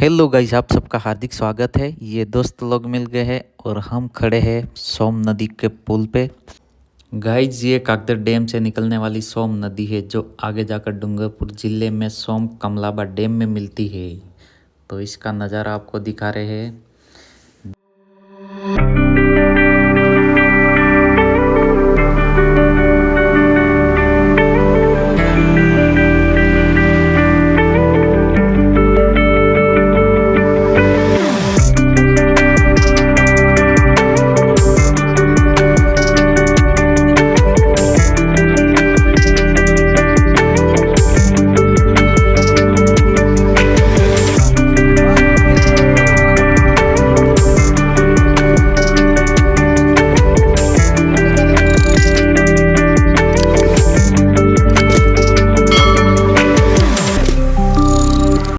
Hello guys, आप सबका हार्दिक स्वागत है। ये दोस्त लोग मिल गए हैं और हम खड़े हैं सोम नदी के पुल पे। गाइस, ये काकद्र डैम से निकलने वाली सोम नदी है जो आगे जाकर डूंगरपुर जिले में सोम कमलाबा डैम में मिलती है। तो इसका नज़ारा आपको दिखा रहे हैं।